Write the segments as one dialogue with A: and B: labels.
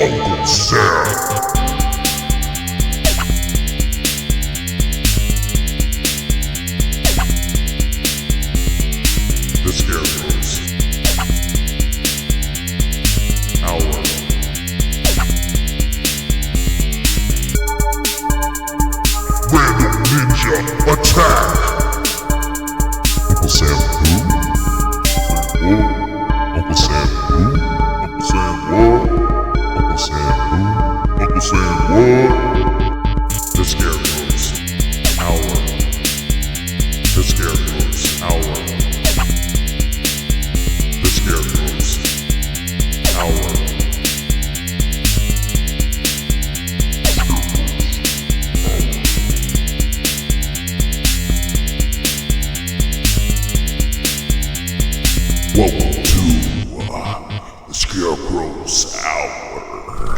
A: Uncle Sam. The Scarecrows. Hour. Random Ninja Attack. Uncle Sam who? Whoa. Uncle Sam who? Uncle Sam what? Uncle Sam who? Uncle Sam what? The Scarecrows. Hour. The Scarecrows. Hour. The Scarecrows. Hour. Welcome to the Scarecrow's Hour.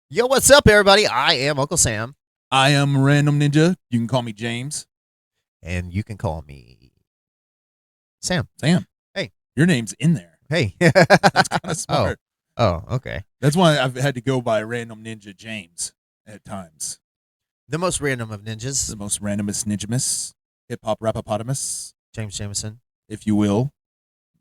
B: Yo, what's up, everybody? I am Uncle Sam,
C: I am Random Ninja. You can call me James.
B: and you can call me Sam.
C: Sam.
B: Hey.
C: Your name's in there.
B: Hey.
C: That's kind of smart.
B: Oh, okay.
C: That's why I've had to go by Random Ninja James at times.
B: The most random of ninjas,
C: The most randomest ninjamus, hip hop rapopotamus,
B: James Jameson.
C: if you will.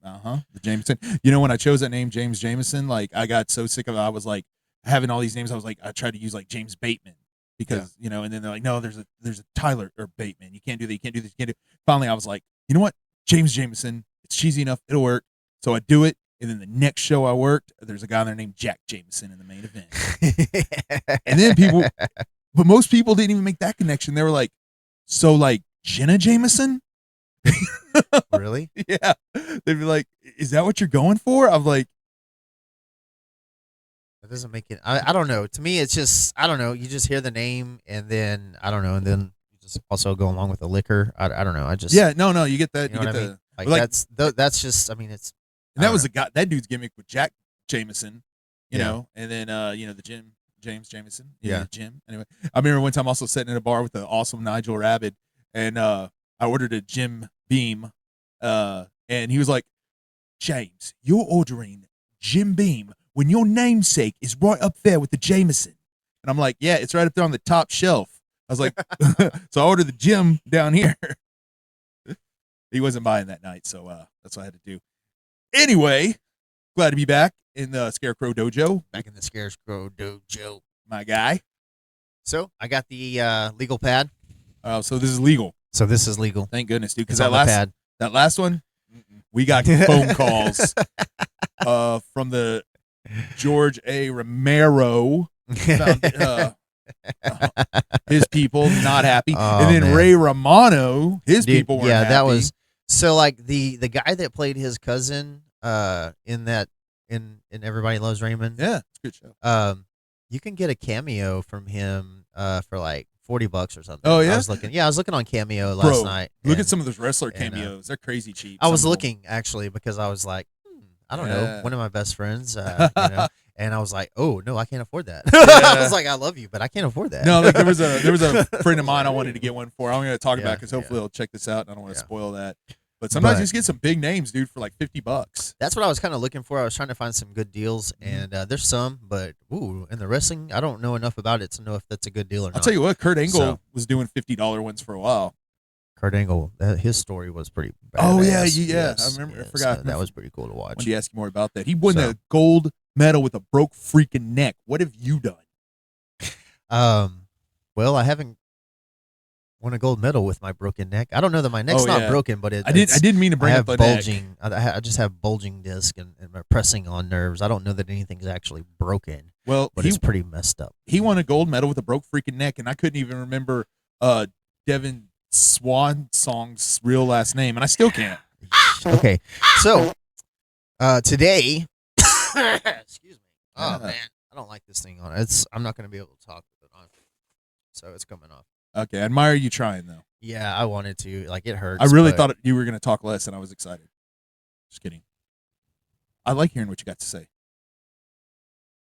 C: The Jameson. You know, when I chose that name, James Jameson, like I got so sick of it. I was like having all these names. I was like, I tried to use like James Bateman because you know, and then they're like, no, there's a Tyler or Bateman. You can't do that. You can't do this. You can't do. Finally, I was like, you know what, James Jameson. It's cheesy enough. It'll work. So I do it. And then the next show I worked, there's a guy there named Jack Jameson in the main event. And then people, but most people didn't even make that connection. They were like, so like Jenna Jameson?
B: Really?
C: Yeah. They'd be like, is that what you're going for? I'm like,
B: That doesn't make it. I don't know. To me, it's just, I don't know. You just hear the name, and then, I don't know, and then you just also go along with the liquor. I don't know. I just,
C: yeah, no, you get that.
B: you know
C: You
B: what
C: get
B: I
C: the,
B: mean? Like,
C: like-
B: that's just, I mean, it's,
C: and that was the guy, that dude's gimmick with Jack Jameson, you
B: Yeah.
C: know, and then, the James Jameson.
B: Yeah.
C: Jim. Anyway, I remember one time also sitting in a bar with the awesome Nigel Rabbit, and I ordered a Jim Beam, and he was like, James, you're ordering Jim Beam when your namesake is right up there with the Jameson. And I'm like, yeah, it's right up there on the top shelf. I was like, so I ordered the Jim down here. He wasn't buying that night, so that's what I had to do. Anyway, glad to be back in the Scarecrow Dojo.
B: back in the Scarecrow Dojo.
C: My guy.
B: So, I got the legal pad.
C: So this is legal.
B: So, this is legal.
C: Thank goodness, dude.
B: It's
C: Because
B: on the pad.
C: that last one, we got phone calls from the George A. Romero, his people not happy,
B: Oh,
C: and then
B: man.
C: Ray Romano, his
B: Dude,
C: people were
B: yeah,
C: happy.
B: that was so like the guy that played his cousin in that in Everybody Loves Raymond.
C: yeah, it's a good show.
B: You can get a cameo from him for like $40 or something.
C: Oh, yeah?
B: I was looking on Cameo last night.
C: Look
B: and
C: at some of those wrestler
B: and,
C: cameos; they're crazy cheap.
B: I was
C: Some of them.
B: looking actually because I was like, I don't know,
C: Yeah.
B: one of my best friends, and I was like, oh no, I can't afford that.
C: Yeah.
B: I was like, I love you, but I can't afford that.
C: No, like there was a friend of mine I wanted to get one for. I'm going to talk about
B: Yeah,
C: because hopefully he'll check this out. And I don't want to
B: Yeah.
C: spoil that. But sometimes
B: But-
C: you just get some big names, dude, for like $50.
B: That's what I was kind of looking for. I was trying to find some good deals,
C: Mm-hmm.
B: and there's some, but in the wrestling, I don't know enough about it to know if that's a good deal or not.
C: I'll tell you what, Kurt Angle
B: So-
C: was doing $50 ones for a while.
B: Kurt Angle, his story was pretty badass.
C: Oh, yeah, I remember. I forgot.
B: that was pretty cool to
C: I
B: watch.
C: wanted to ask you more about that. He won
B: So-
C: the gold medal with a broke freaking neck. What have you done?
B: Well, I haven't won a gold medal with my broken neck. I don't know that my neck's
C: Oh,
B: not
C: yeah.
B: broken, but
C: I didn't mean to
B: I
C: bring
B: have
C: up the neck.
B: bulging. I just have bulging disc and pressing on nerves. I don't know that anything's actually broken,
C: Well,
B: but it's pretty messed up.
C: he won a gold medal with a broke freaking neck, and I couldn't even remember Devin Swansong's real last name, and I still can't.
B: Okay, so today, excuse me. Oh
C: Yeah.
B: man, I don't like this thing on. I'm not going to be able to talk with it on, so it's coming off.
C: Okay, I admire you trying though.
B: Yeah, I wanted to. Like it hurts.
C: I really
B: but-
C: thought you were going to talk less, and I was excited. Just kidding. I like hearing what you got to say,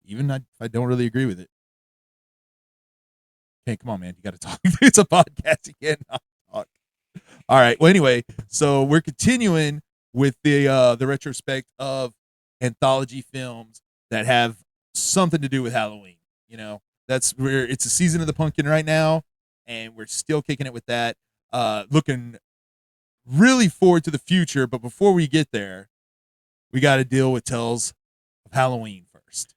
C: even if I don't really agree with it. Okay, come on, man. You got to talk. It's a podcast. You can't not talk. All right. Well, anyway, so we're continuing with the retrospect of anthology films that have something to do with Halloween. You know, that's where it's a season of the pumpkin right now, and we're still kicking it with that. Looking really forward to the future, but before we get there, we got to deal with Tales of Halloween first.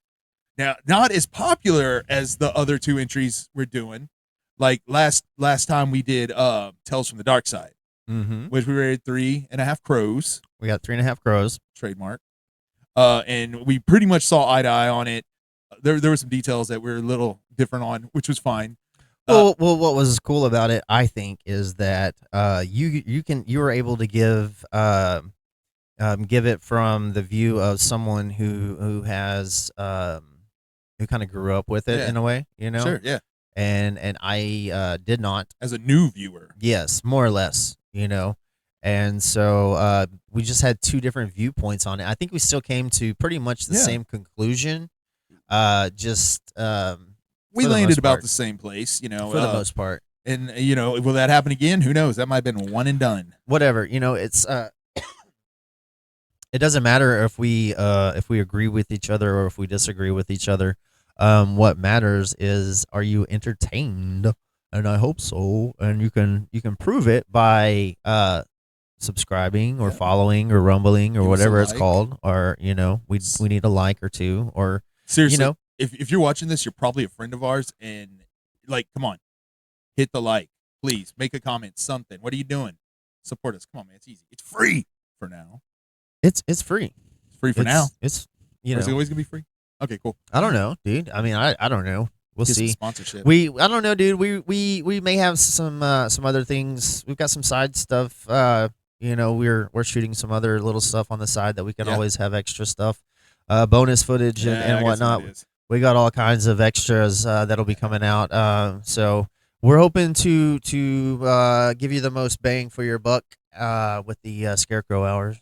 C: Now, not as popular as the other two entries we're doing. Like last time we did Tales from the Dark Side, which we rated 3.5 crows.
B: We got 3.5 crows.
C: Trademark. And we pretty much saw eye to eye on it. There were some details that were a little different on, which was fine.
B: Well, what was cool about it, I think, is that you were able to give it from the view of someone who has who kind of grew up with it in a way, you know.
C: Sure, yeah.
B: And I did not,
C: as a new viewer.
B: Yes, more or less, you know. And so we just had two different viewpoints on it. I think we still came to pretty much the same conclusion.
C: We landed about the same place, you know,
B: for the most part.
C: And you know, will that happen again? Who knows? That might have been one and done.
B: Whatever, you know, it's it doesn't matter if we agree with each other or if we disagree with each other. What matters is, are you entertained? And I hope so. And you can prove it by subscribing or following or rumbling or whatever it's called, or you know, we need a like or two, or
C: seriously,
B: you know,
C: if you're watching this, you're probably a friend of ours, and like, come on, hit the like, please, make a comment, something. What are you doing? Support us. Come on, man, it's easy. It's free for now.
B: It's free.
C: It's free for now.
B: It's you know,
C: is it always gonna be free? Okay, cool.
B: I don't know, dude. I mean, I don't know. We'll see.
C: Sponsorship.
B: I don't know, dude. We may have some other things. We've got some side stuff. You know, we're shooting some other little stuff on the side that we can always have extra stuff, bonus footage and whatnot. We got all kinds of extras that'll be coming out. So we're hoping to give you the most bang for your buck with the Scarecrow hours.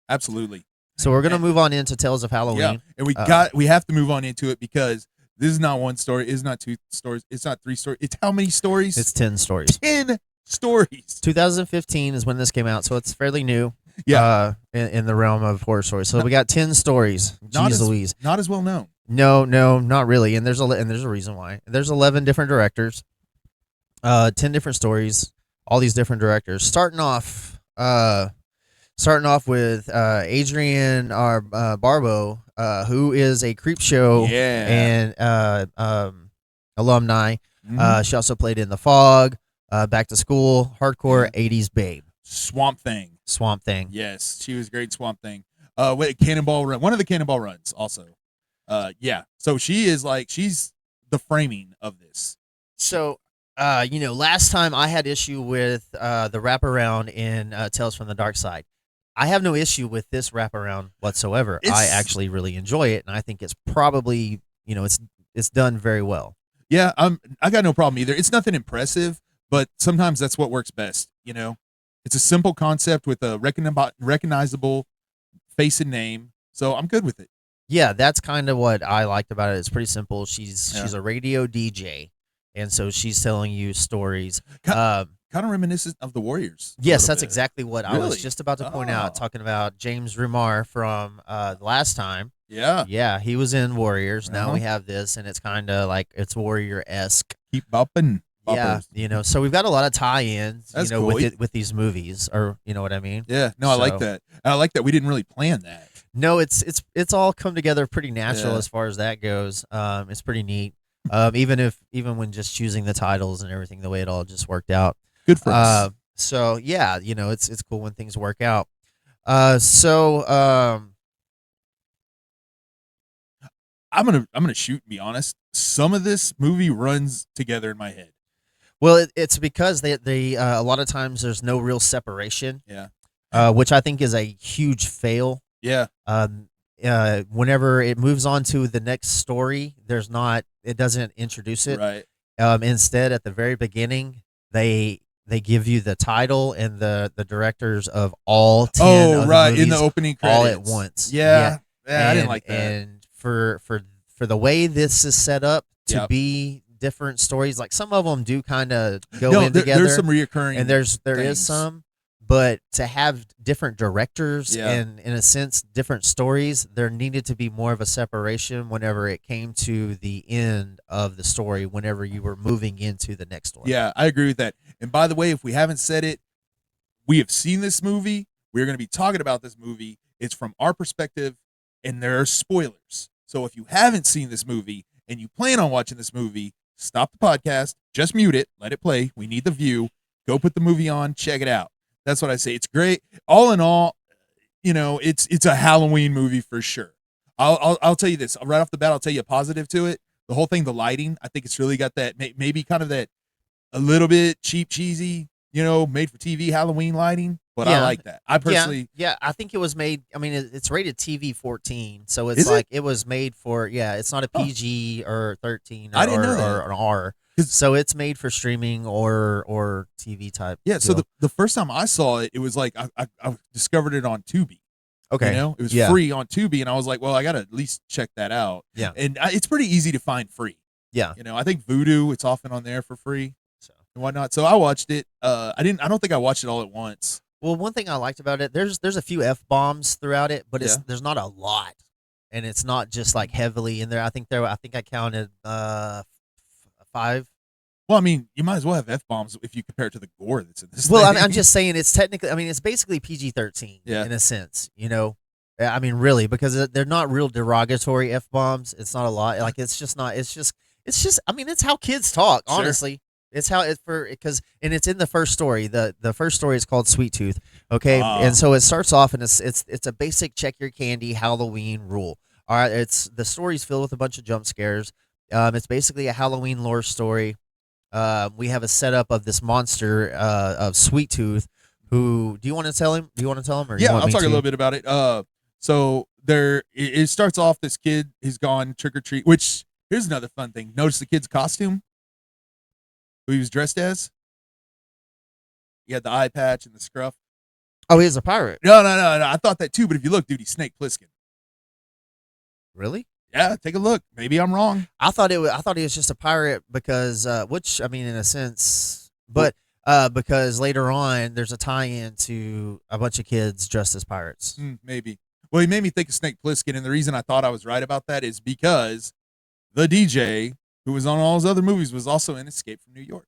C: Absolutely.
B: So we're gonna move on into Tales of Halloween.
C: Yeah, and we have to move on into it because this is not one story. It's not two stories. It's not three stories. It's how many stories?
B: It's 10 stories.
C: 10 stories.
B: 2015 is when this came out, so it's fairly new.
C: Yeah.
B: In the realm of horror stories. So we got 10 stories. Jeez Louise.
C: Not as well known.
B: No, not really. And there's a reason why. There's 11 different directors. 10 different stories. All these different directors. Starting off with Adrienne Barbeau, who is a Creep Show and alumni. She also played in The Fog, Back to School, Hardcore, 80s Babe.
C: Swamp Thing.
B: Yes,
C: she was great. Swamp Thing. Cannonball Run. One of the Cannonball Runs also. So she's the framing of this.
B: So, you know, last time I had issue with the wraparound in Tales from the Dark Side. I have no issue with this wraparound whatsoever. I actually really enjoy it, and I think it's probably, you know, it's done very well.
C: Yeah, I got no problem either. It's nothing impressive, but sometimes that's what works best. You know, it's a simple concept with a recognizable face and name, so I'm good with it.
B: Yeah, that's kind of what I liked about it. It's pretty simple. She's a radio DJ, and so she's telling you stories.
C: Kind of reminiscent of the Warriors.
B: Yes, that's exactly what I was just about to point out, talking about James Remar from the last time. Yeah, he was in Warriors. Now we have this, and it's kind of like it's Warrior-esque.
C: Keep bopping.
B: Yeah, you know, so we've got a lot of tie-ins, you know, with these movies, or you know what I mean?
C: Yeah, no, I like that. I like that we didn't really plan that.
B: No, it's all come together pretty natural as far as that goes. It's pretty neat. Even when just choosing the titles and everything, the way it all just worked out.
C: Good for us.
B: So yeah, you know, it's cool when things work out.
C: I'm gonna shoot and be honest. Some of this movie runs together in my head.
B: Well, it's because they a lot of times there's no real separation.
C: Yeah.
B: Which I think is a huge fail.
C: Yeah.
B: Whenever it moves on to the next story, it doesn't introduce it.
C: Right.
B: Instead, at the very beginning, they give you the title and the directors of all 10 of the movies
C: in the opening credits.
B: all at once.
C: Yeah, I didn't like that.
B: And for the way this is set up to be different stories, like some of them do kind of go in together.
C: There's some reoccurring,
B: and there
C: things.
B: is some, But to have different directors
C: Yeah.
B: and, in a sense, different stories, there needed to be more of a separation whenever it came to the end of the story, whenever you were moving into the next one.
C: Yeah, I agree with that. And by the way, if we haven't said it, we have seen this movie. We're going to be talking about this movie. It's from our perspective, and there are spoilers. So if you haven't seen this movie and you plan on watching this movie, stop the podcast, just mute it, let it play. We need the view. Go put the movie on, check it out. That's what I say. It's great. All in all, it's a Halloween movie for sure. I'll tell you this right off the bat. I'll tell you a positive to it. The whole thing, the lighting. I think it's really got that maybe kind of that a little bit cheap, cheesy, made for TV Halloween lighting. But I like that. I personally,
B: yeah, I think it was made. I mean, it's rated TV 14, so
C: Is
B: it's
C: it?
B: like it was made for. Yeah, it's not a PG or 13 or,
C: I didn't know
B: or,
C: that.
B: or an R.
C: 'Cause-
B: So it's made for streaming or TV type.
C: yeah. So
B: deal.
C: the first time I saw it, it was like I discovered it on Tubi.
B: okay,
C: It was
B: Yeah.
C: free on Tubi, and I was like, well, I gotta at least check that out.
B: Yeah.
C: And it's pretty easy to find free.
B: yeah.
C: I think Vudu, it's often on there for free
B: So.
C: and whatnot. So I watched it. I don't think I watched it all at once.
B: Well, one thing I liked about it, there's a few F-bombs throughout it, but
C: Yeah.
B: there's not a lot, and it's not just like heavily in there. I think I counted 5.
C: Well, I mean, you might as well have F-bombs if you compare it to the gore that's in this
B: Well,
C: thing.
B: I'm just saying it's technically. I mean, it's basically PG-13
C: Yeah.
B: in a sense. I mean, really, because they're not real derogatory F-bombs. It's not a lot. Like it's just not. It's just. I mean, it's how kids talk.
C: Sure.
B: Honestly, it's how it and it's in the first story. The first story is called Sweet Tooth. Okay, and so it starts off and it's a basic check your candy Halloween rule. All right, the story's filled with a bunch of jump scares. It's basically a Halloween lore story. We have a setup of this monster of Sweet Tooth. Who do you want to tell him? Do you want to tell him? Or
C: Yeah,
B: you want
C: I'll
B: me
C: talk a
B: to?
C: little bit about it. So it starts off. This kid is gone trick or treat. Which here's another fun thing. Notice the kid's costume. Who he was dressed as? He had the eye patch and the scruff.
B: Oh, he's a pirate.
C: No. I thought that too. But if you look, dude, he's Snake Plissken.
B: Really?
C: Yeah, take a look. Maybe I'm wrong.
B: I thought he was just a pirate because, which I mean, in a sense, but because later on there's a tie-in to a bunch of kids dressed as pirates.
C: Maybe. Well, he made me think of Snake Plissken, and the reason I thought I was right about that is because the DJ who was on all his other movies was also in Escape from New York.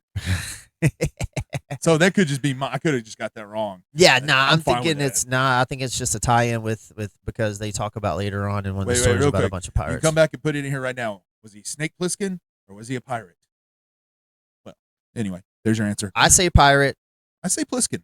C: So that could just be I could have just got that wrong.
B: Yeah, I'm
C: fine with
B: thinking
C: that.
B: I think it's just a tie-in with because they talk about later on in one of the
C: Wait,
B: stories
C: real
B: about a
C: quick.
B: bunch of
C: You
B: pirates.
C: come back and put it in here right now. Was he Snake Plissken or was he a pirate? Well, anyway, there's your answer.
B: I say pirate.
C: I say Plissken.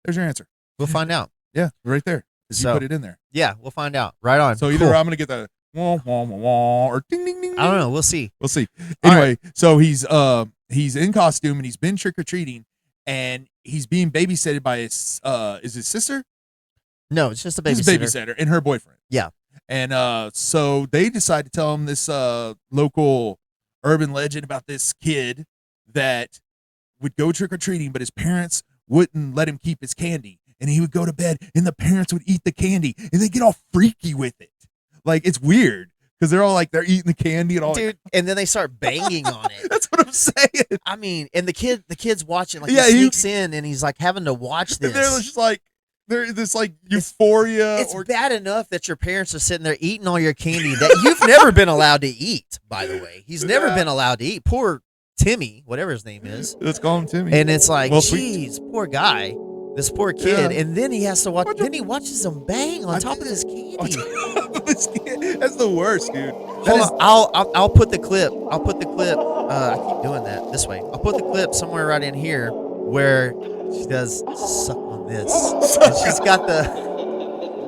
C: There's your answer.
B: We'll find out.
C: Yeah, right there. Because you
B: So-
C: put it in there.
B: Yeah, we'll find out. Right on.
C: So either
B: Cool.
C: I'm gonna get the wah wah wah wah or ding ding ding.
B: I don't know. We'll see.
C: We'll see.
B: All
C: Anyway, so he's in costume and he's been trick or treating and he's being babysitted by his sister?
B: No, it's just a
C: He's
B: babysitter.
C: a babysitter and her boyfriend.
B: Yeah.
C: And so they decide to tell him this local urban legend about this kid that would go trick or treating, but his parents wouldn't let him keep his candy. And he would go to bed and the parents would eat the candy and they get all freaky with it. Like, it's weird because they're all like, they're eating the candy and all.
B: Dude, and then they start banging on it.
C: That's what I'm saying.
B: I mean, and the kid's watching, like
C: Yeah,
B: he
C: he-
B: sneaks in and he's like having to watch
C: And they're
B: this.
C: just like, they're this like euphoria.
B: It's
C: or
B: bad enough that your parents are sitting there eating all your candy that you've never been allowed to eat, by the way. He's never
C: Yeah.
B: been allowed to eat. Poor Timmy, whatever his name is.
C: Let's call him Timmy.
B: And it's like,
C: Well,
B: geez, poor guy. This poor kid.
C: Yeah.
B: And then he has to watch,
C: What the-
B: then he watches them bang on top of his candy.
C: That's the worst, dude. That
B: Hold
C: is-
B: on, I'll put the clip. I'll put the clip. I keep doing that this way. I'll put the clip somewhere right in here where she does suck on this. And she's got the.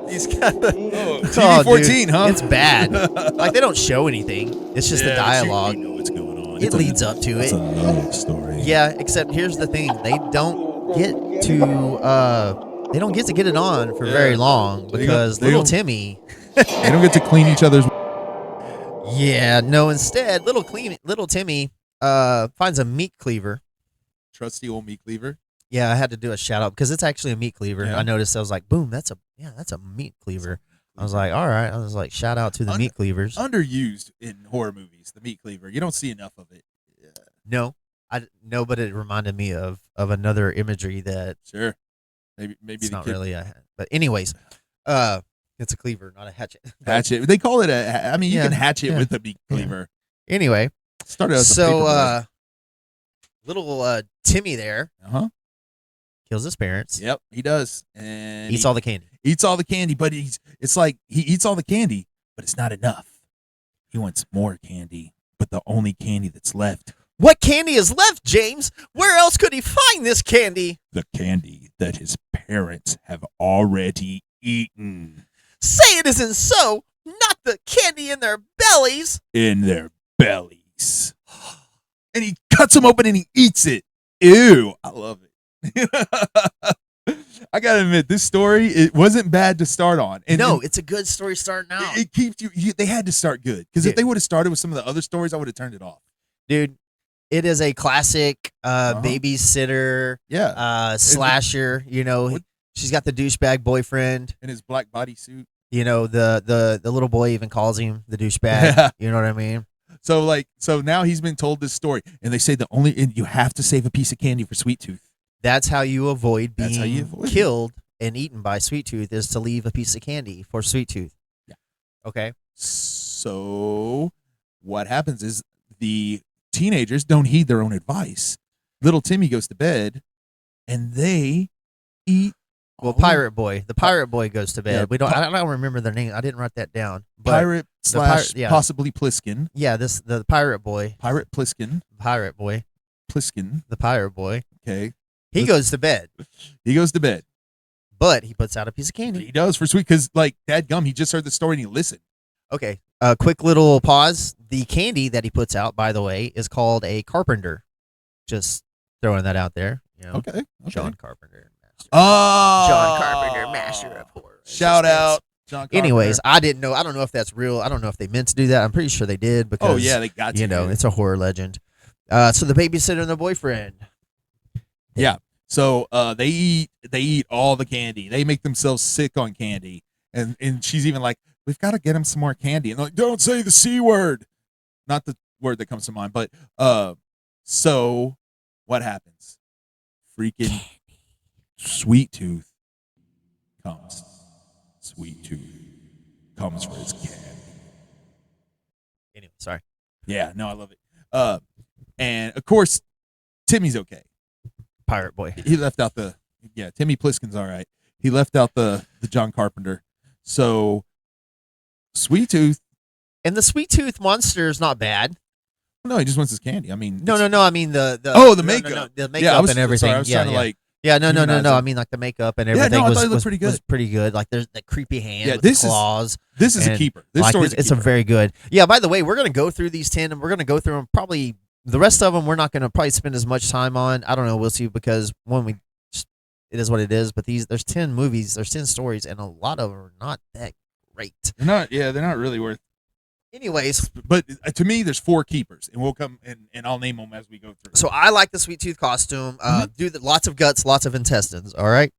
B: He's got the.
C: Oh,
B: Oh,
C: TV-14,
B: dude,
C: huh?
B: It's bad. Like they don't show anything. It's just the dialogue.
C: You know what's going on.
B: It leads up to
C: It's
B: it.
C: a love story.
B: Yeah, except here's the thing: they don't get to. They don't get to get it on for very long
C: They
B: because
C: don't-
B: little Timmy.
C: They don't get to clean each other's.
B: Yeah, no. Instead, little Timmy finds a meat cleaver.
C: Trusty old meat cleaver.
B: Yeah, I had to do a shout out because it's actually a meat cleaver.
C: Yeah.
B: I noticed. I was like, boom, that's a meat cleaver. I was like, all right. I was like, shout out to the meat cleavers.
C: Underused in horror movies, the meat cleaver. You don't see enough of it.
B: No, but it reminded me of another imagery that
C: Sure. Maybe
B: It's
C: the
B: not
C: kid
B: really but anyways, it's a cleaver, not a hatchet.
C: hatchet. They call it a. I mean, you
B: Yeah,
C: can hatchet
B: yeah,
C: with a meat
B: yeah.
C: cleaver.
B: Anyway,
C: Started as a
B: so
C: paperboy.
B: little Timmy there
C: Uh-huh.
B: kills his parents,
C: Yep, he does, and
B: eats
C: he
B: all the candy.
C: eats all the candy. But it's like he eats all the candy, but it's not enough. He wants more candy, but the only candy that's left,
B: What candy is left, James? Where else could he find this candy?
C: the candy that his parents have already eaten
B: Say it isn't so. Not the candy in their bellies.
C: in their bellies. And he cuts them open and he eats it. Ew, I love it. I gotta admit, this story, it wasn't bad to start on. And
B: No, it's a good story starting out.
C: it keeps you. They had to start good, because if
B: Dude.
C: they would have started with some of the other stories, I would have turned it off.
B: Dude, it is a classic babysitter slasher. You know,
C: What-
B: she's got the douchebag boyfriend.
C: In his black bodysuit.
B: You know, the little boy even calls him the douchebag.
C: Yeah.
B: You know what I mean?
C: So now he's been told this story, and they say and you have to save a piece of candy for Sweet Tooth.
B: That's how you avoid
C: That's how you
B: being
C: avoid it.
B: killed and eaten by Sweet Tooth, is to leave a piece of candy for Sweet Tooth.
C: Yeah.
B: Okay.
C: So what happens is the teenagers don't heed their own advice. Little Timmy goes to bed, and they eat.
B: Well,
C: all-
B: Pirate Boy. The Pirate Boy goes to bed.
C: Yeah,
B: I don't remember their name. I didn't write that down. But
C: Pirate /
B: yeah.
C: possibly Pliskin.
B: yeah, the Pirate Boy.
C: Pirate Pliskin.
B: Pirate Boy.
C: Pliskin.
B: The Pirate Boy.
C: Okay.
B: He goes to bed,
C: He goes to bed.
B: but he puts out a piece of candy.
C: He does for Sweet, because like dadgum, he just heard the story and he listened.
B: Okay. Quick little pause. The candy that he puts out, by the way, is called a Carpenter. Just throwing that out there. You know,
C: Okay.
B: John Carpenter. Master.
C: Oh,
B: John Carpenter, master of horror.
C: Shout out, John Carpenter.
B: Anyways, I didn't know. I don't know if that's real. I don't know if they meant to do that. I'm pretty sure they did because,
C: Oh yeah, they got
B: you know, it's a horror legend. So the babysitter and the boyfriend.
C: Yeah. So they eat all the candy. They make themselves sick on candy. And she's even like, we've got to get him some more candy. And they're like, don't say the C word. Not the word that comes to mind, but so what happens? Freaking Sweet Tooth comes. Sweet Tooth comes for his candy.
B: Anyway, sorry.
C: Yeah, no, I love it. And of course, Timmy's okay.
B: Pirate Boy.
C: He left out Timmy Pliskin's all right. He left out the John Carpenter. So Sweet Tooth,
B: And the Sweet Tooth monster is not bad.
C: no, he just wants his candy. I mean,
B: No. I mean the
C: makeup.
B: the makeup
C: Yeah, I was
B: and everything.
C: Sorry, I was trying to like.
B: Yeah, no.
C: humanize
B: I
C: him.
B: mean, like the makeup and
C: Yeah,
B: everything
C: no, I
B: was,
C: thought it looked
B: was
C: pretty good.
B: was pretty good. Like there's the creepy hand
C: Yeah,
B: with
C: this
B: the
C: is-
B: claws.
C: This is a
B: And,
C: keeper. This
B: like,
C: story's
B: it's
C: a
B: a
C: keeper.
B: very good. Yeah. By the way, we're gonna go through these 10, and we're gonna go through them. Probably the rest of them, we're not gonna probably spend as much time on. I don't know. We'll see, because it is what it is. But there's 10 movies, there's 10 stories, and a lot of them are not that great.
C: They're not really worth.
B: Anyways,
C: But to me, there's 4 keepers, and we'll come and I'll name them as we go through.
B: so I like the Sweet Tooth costume. Lots of guts, lots of intestines. All right.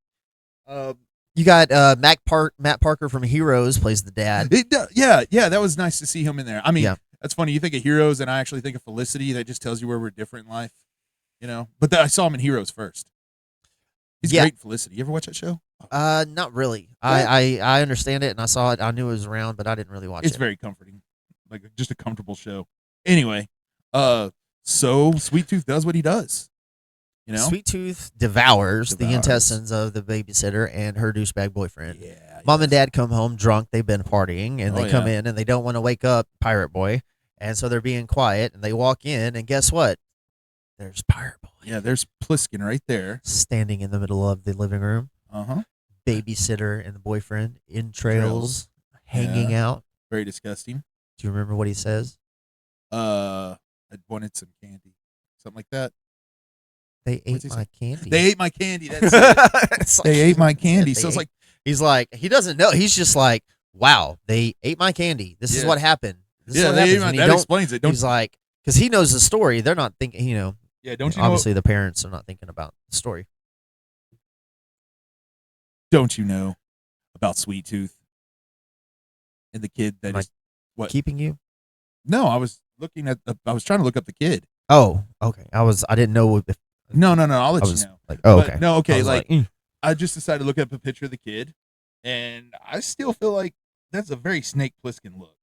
B: You got Matt Parker from Heroes plays the dad.
C: Yeah, that was nice to see him in there. I mean,
B: Yeah.
C: that's funny. You think of Heroes, and I actually think of Felicity. That just tells you where we're different in life, you know. But I saw him in Heroes first. He's
B: Yeah.
C: great in Felicity. You ever watch that show?
B: Not really. I understand it, and I saw it. I knew it was around, but I didn't really watch
C: It's
B: it.
C: very comforting, like just a comfortable show. Anyway, so Sweet Tooth does what he does. You know,
B: Sweet Tooth devours the
C: Devours.
B: intestines of the babysitter and her douchebag boyfriend.
C: yeah.
B: Mom and Dad come home drunk. They've been partying, and
C: Oh,
B: they come
C: yeah.
B: in, and they don't want to wake up Pirate Boy, and so they're being quiet. And they walk in, and guess what? There's Pirate Boy.
C: Yeah, there's Pliskin right there.
B: Standing in the middle of the living room. Babysitter and the boyfriend, entrails hanging out.
C: Very disgusting.
B: Do you remember what he says?
C: I wanted some candy, something like that.
B: They
C: What's
B: ate
C: he
B: my
C: say?
B: candy.
C: They ate my candy. That's it.
B: It's like,
C: They ate my candy.
B: They
C: So it's
B: ate-
C: like,
B: he's like, he doesn't know. He's just like, wow, they ate my candy. This is
C: Yeah.
B: what happened. This is
C: yeah,
B: what
C: they ate
B: happens
C: my,
B: when you
C: that
B: don't.
C: explains it. Don't
B: He's like, because he knows the story. They're not thinking,
C: yeah, don't you know?
B: obviously the parents are not thinking about the story.
C: Don't you know about Sweet Tooth and the kid that
B: Am I
C: is what?
B: Keeping you?
C: No, I was looking at. I was trying to look up the kid.
B: Oh, okay. I didn't know if
C: No. I'll let
B: I
C: you
B: was
C: know.
B: like, oh,
C: But-
B: okay.
C: No,
B: I
C: okay.
B: was
C: Like, I just decided to look up a picture of the kid, and I still feel like that's a very Snake Plissken look.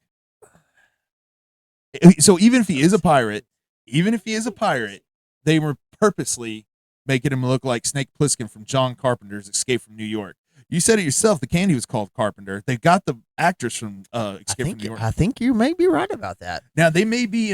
C: So even if he is a pirate, they were purposely making him look like Snake Plissken from John Carpenter's Escape from New York. You said it yourself. The candy was called Carpenter. They got the actors from Escape from New York.
B: I think you may be right about that.
C: Now they may be.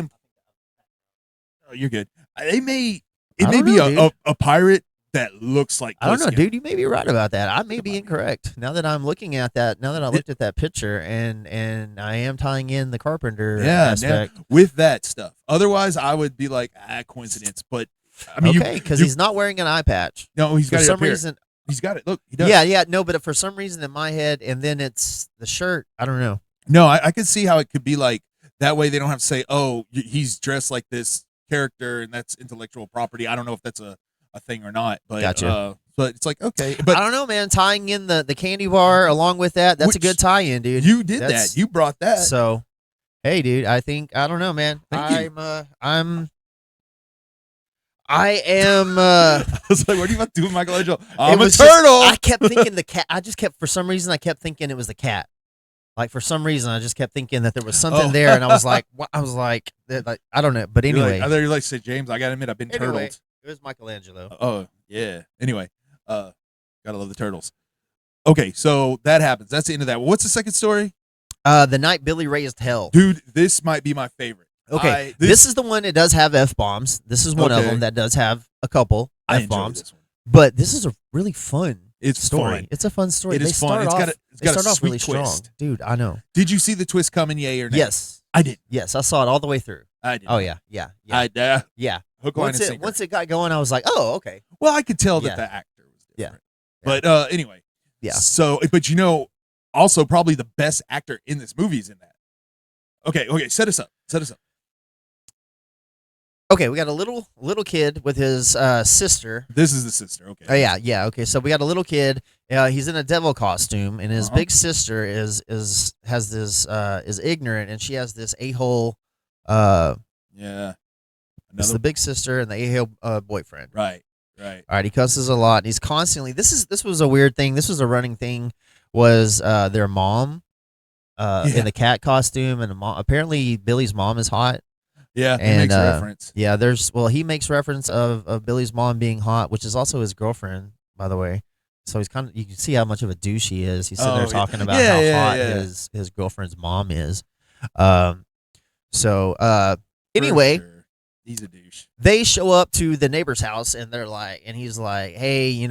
C: Oh, you're good. It may
B: don't
C: be
B: know,
C: a pirate that looks like.
B: I don't know,
C: Plissken.
B: dude. You may be right about that. I may be incorrect. Now that I'm looking at that, now that I looked at that picture, and I am tying in the Carpenter aspect
C: with that stuff. Otherwise, I would be like, coincidence. But I mean,
B: okay, because he's not wearing an eye patch.
C: No, he's got
B: for
C: it
B: some
C: up here.
B: reason.
C: He's got it. Look, he does.
B: Yeah, no, but for some reason in my head, and then it's the shirt. I don't know.
C: No, I could see how it could be like that way. They don't have to say, "Oh, he's dressed like this character," and that's intellectual property. I don't know if that's a thing or not. But
B: Gotcha.
C: but it's like okay, but
B: I don't know, man. Tying in the candy bar along with that's a good tie-in, dude.
C: You did that. You brought that.
B: So, hey, dude. I don't know, man.
C: Thank you.
B: I am.
C: I was like, "What are you about to do with Michelangelo?" I'm a
B: turtle. I kept thinking the cat. For some reason, I kept thinking it was the cat. Like for some reason, I just kept thinking that there was something there, and I was like, "What?" I was like, I don't know. But anyway,
C: I thought you like say James. I gotta admit, I've been turtled.
B: It was Michelangelo.
C: Oh yeah. Anyway, gotta love the turtles. Okay, so that happens. That's the end of that. What's the second story?
B: The night Billy raised hell.
C: Dude, this might be my favorite.
B: Okay, this is the one that does have F-bombs. This is one of them that does have a couple F-bombs. But this is a really fun story.
C: Fun.
B: It's a fun story.
C: It is fun. It's got a sweet
B: really
C: twist.
B: strong. Dude, I know.
C: Did you see the twist coming, yay or nay?
B: Yes.
C: I did.
B: Yes, I saw it all the way through.
C: I did.
B: Oh, yeah. Yeah.
C: Yeah. Hook, line, and sinker.
B: Once it got going, I was like, oh, okay.
C: Well, I could tell that the actor was different.
B: Yeah.
C: But anyway.
B: Yeah.
C: So, but also probably the best actor in this movie is in that. Okay. Set us up.
B: Okay, we got a little kid with his sister.
C: This is the sister. Okay.
B: Oh yeah. Okay, so we got a little kid. He's in a devil costume, and his big sister is ignorant, and she has this a-hole.
C: Yeah.
B: It's the big sister and the a-hole boyfriend.
C: Right.
B: All right. He cusses a lot. And he's constantly. This was a weird thing. This was a running thing. Was their mom in the cat costume, and apparently Billy's mom is hot.
C: Yeah,
B: and,
C: he makes reference.
B: Yeah, he makes reference of Billy's mom being hot, which is also his girlfriend, by the way. So he's you can see how much of a douche he is. He's sitting there talking about how hot his girlfriend's mom is. Anyway,
C: sure. He's a douche.
B: They show up to the neighbor's house, and he's like, hey, you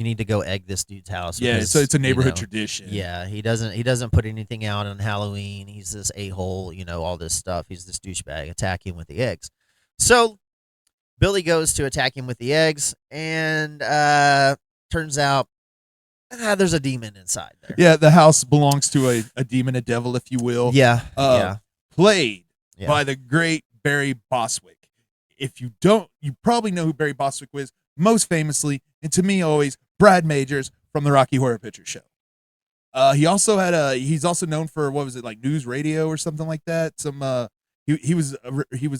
B: need to go egg this dude's house.
C: Yeah,
B: because,
C: so it's a neighborhood tradition.
B: Yeah, he doesn't put anything out on Halloween. He's this a-hole, all this stuff. He's this douchebag. Attack him with the eggs. So Billy goes to attack him with the eggs, and turns out there's a demon inside there.
C: Yeah, the house belongs to a demon, a devil, if you will.
B: Yeah.
C: Played by the great Barry Bostwick. If you don't, you probably know who Barry Bostwick was. Most famously, and to me always, Brad Majors from the Rocky Horror Picture Show. He's also known for, what was it, like news radio or something like that. He was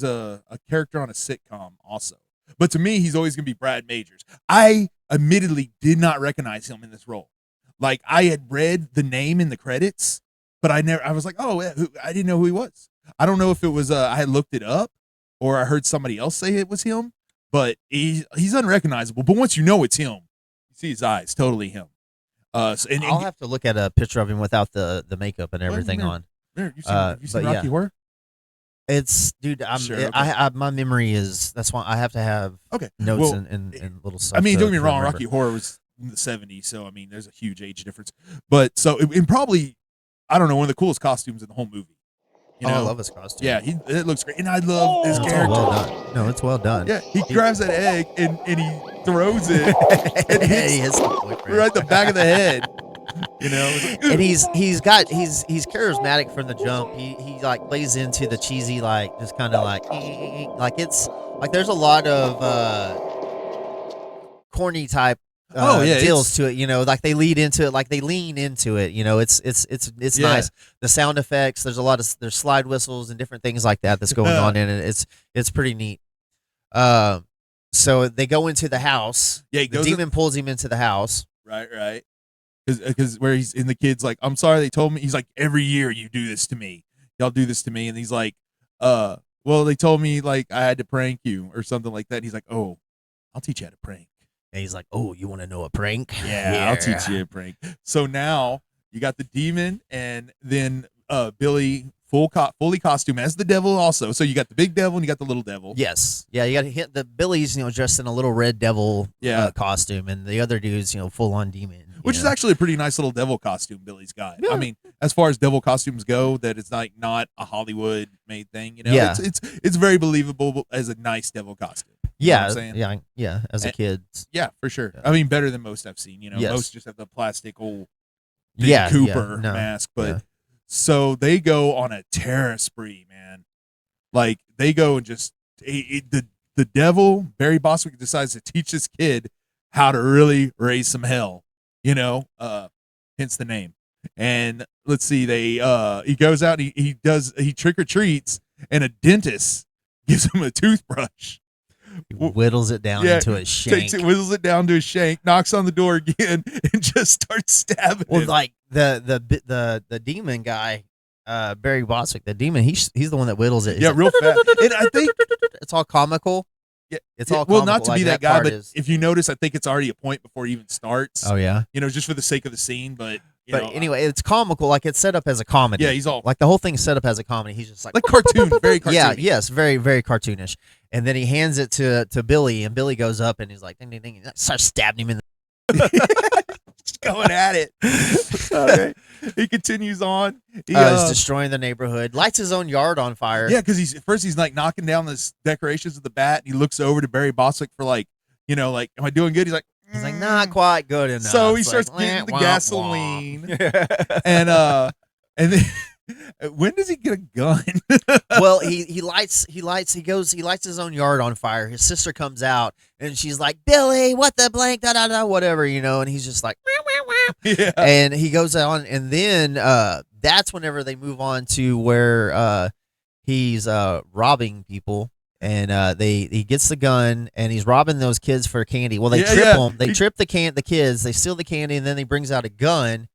C: a character on a sitcom also. But to me, he's always gonna be Brad Majors. I admittedly did not recognize him in this role. Like, I had read the name in the credits, but I was like, oh, I didn't know who he was. I don't know if it was I had looked it up or I heard somebody else say it was him. But he's unrecognizable. But once you know it's him, you see his eyes, totally him. I'll
B: have to look at a picture of him without the makeup and everything on.
C: You seen Rocky Horror?
B: It's, dude. My memory is, that's why I have to have notes and little stuff.
C: I mean, don't get me wrong. Rocky Horror was in the 70s, so I mean, there's a huge age difference. But so and probably, I don't know, one of the coolest costumes in the whole movie.
B: I love his costume.
C: Yeah, it looks great, and I love his character.
B: Well done. No, it's well done.
C: Yeah, he grabs that egg and he throws it and hits right the back of the head.
B: And he's charismatic from the jump. He like plays into the cheesy, like just kind of like it's like there's a lot of corny type deals to it, like they lean into it, it's nice. The sound effects, there's slide whistles and different things like that that's going on in it. It's pretty neat. So they go into the house.
C: Yeah, he
B: The
C: goes
B: demon pulls him into the house.
C: right. Because where he's in the kid's like, I'm sorry they told me. He's like, every year you do this to me. Y'all do this to me. And he's like, well, they told me like I had to prank you or something like that. And he's like, oh, I'll teach you how to prank.
B: And he's like, "Oh, you want to know a prank?
C: Yeah, I'll teach you a prank. So now you got the demon and then Billy fully costume as the devil also. So you got the big devil and you got the little devil.
B: Yes. Yeah, you got to hit the Billy's, dressed in a little red devil costume, and the other dude's, full on demon.
C: Which is actually a pretty nice little devil costume Billy's got.
B: Yeah.
C: I mean, as far as devil costumes go, that it's like not a Hollywood made thing,
B: Yeah.
C: It's very believable as a nice devil costume. You know what I'm saying?
B: Yeah. As a kid,
C: Yeah, for sure.
B: Yeah.
C: I mean, better than most I've seen.
B: Yes.
C: Most just have the plastic old Dave Cooper mask. But so they go on a terror spree, man. Like they go and just the devil Barry Bostwick decides to teach this kid how to really raise some hell. Hence the name. And let's see, he goes out and he trick or treats, and a dentist gives him a toothbrush.
B: He whittles it down into a shank.
C: Whittles it down to a shank, knocks on the door again, and just starts stabbing him.
B: Like the demon guy, Barry Bostwick, the demon, he's the one that whittles it.
C: Yeah, real fast. And I think
B: it's all comical.
C: Yeah,
B: it's all
C: well,
B: comical.
C: not to
B: like
C: be that guy,
B: part
C: but
B: is,
C: if you notice, I think it's already a point before he even starts.
B: oh yeah.
C: Just for the sake of the scene, but
B: anyway, it's comical. Like it's set up as a comedy.
C: Yeah, he's all
B: like the whole thing's set up as a comedy. He's just like
C: cartoon, very cartoony.
B: Yeah, yes, very very cartoonish. And then he hands it to Billy, and Billy goes up and he's like, ding ding ding, starts stabbing him in the.
C: Just going at it. Okay. He continues on.
B: He's destroying the neighborhood. Lights his own yard on fire.
C: Yeah, because he's like knocking down the decorations with the bat, and he looks over to Barry Bostwick for like, am I doing good? He's like,
B: not quite good enough.
C: So he
B: It's
C: starts
B: like,
C: getting the
B: wah,
C: gasoline,
B: wah.
C: and then when does he get a gun?
B: Well, he lights his own yard on fire. His sister comes out and she's like, Billy, what the blank, da da da, whatever, and he's just like, wah, wah, wah.
C: Yeah.
B: And he goes on, and then that's whenever they move on to where he's robbing people, and he gets the gun and he's robbing those kids for candy. Well, they trip them. They trip the kids. They steal the candy, and then he brings out a gun.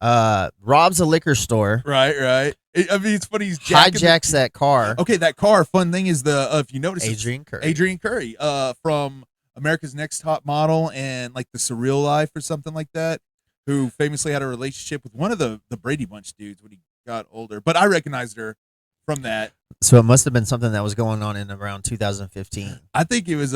B: Robs a liquor store.
C: Right. I mean, it's funny. He's
B: hijacks that car.
C: Okay, that car. Fun thing is if you notice,
B: Adrian
C: Curry, from America's Next Top Model and like The Surreal Life or something like that, who famously had a relationship with one of the Brady Bunch dudes when he got older. But I recognized her from that.
B: So it must have been something that was going on in around 2015.
C: I think it was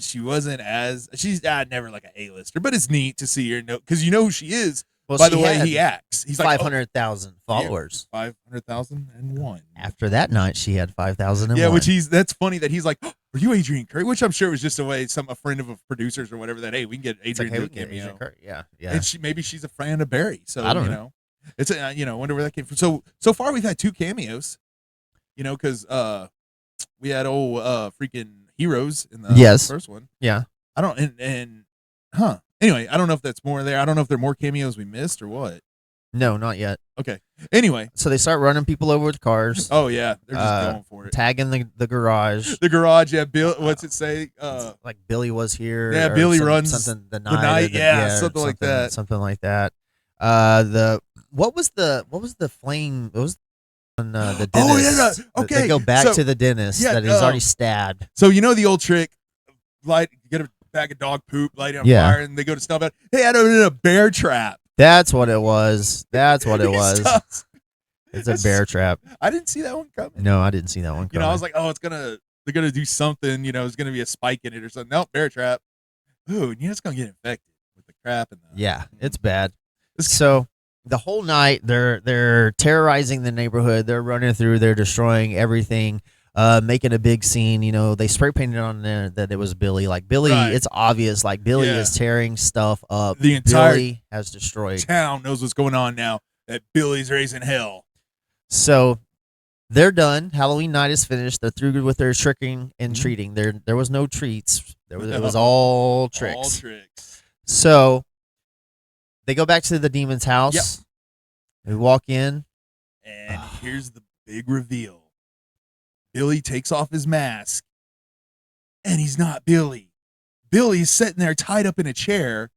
C: she's never like an A-lister, but it's neat to see her because you know who she is. Well, by the way he acts. He's like
B: 500,000 followers.
C: 500,001.
B: After that night, she had 5,001.
C: Yeah, that's funny that he's like, oh, are you Adrian Curry? Which I'm sure was just a way a friend of a producers or whatever that, hey, we can get Adrian to a cameo.
B: Adrian Curry. Yeah.
C: And maybe she's a fan of Barry. So
B: I don't know.
C: It's wonder where that came from. So far we've had 2 cameos. Because we had freaking Heroes in the first one.
B: Yeah.
C: I don't Anyway, I don't know if that's more there. I don't know if there are more cameos we missed or what.
B: No, not yet.
C: Okay. Anyway.
B: So they start running people over with cars.
C: Oh, yeah. They're just going for it.
B: Tagging the garage.
C: The garage, yeah. Bill, what's it say?
B: Like Billy was here.
C: Yeah, Billy runs
B: something the night.
C: Something like that.
B: Something like that. What was the flame? It was on the dentist.
C: Oh, yeah. Okay.
B: They go back to the dentist that he's already stabbed.
C: So the old trick, get a bag of dog poop, light it on fire, and they go to stuff it. Hey, I don't need a bear trap.
B: That's what it was. It's a bear trap.
C: I didn't see that one coming.
B: No, I didn't see that one coming.
C: I was like, oh, they're gonna do something. It's gonna be a spike in it or something. No, bear trap. Ooh, it's gonna get infected with the crap and the.
B: Yeah, it's bad. So the whole night they're terrorizing the neighborhood. They're running through. They're destroying everything. Making a big scene, they spray painted on there that it was Billy. Like Billy, it's obvious. Like Billy is tearing stuff up.
C: The entire
B: Billy has destroyed.
C: Town knows what's going on now. That Billy's raising hell.
B: So they're done. Halloween night is finished. They're through with their tricking and treating. There was no treats. It was all tricks.
C: All tricks.
B: So they go back to the demon's house.
C: Yep.
B: We walk in,
C: and here's the big reveal. Billy takes off his mask, and he's not Billy. Billy's sitting there tied up in a chair,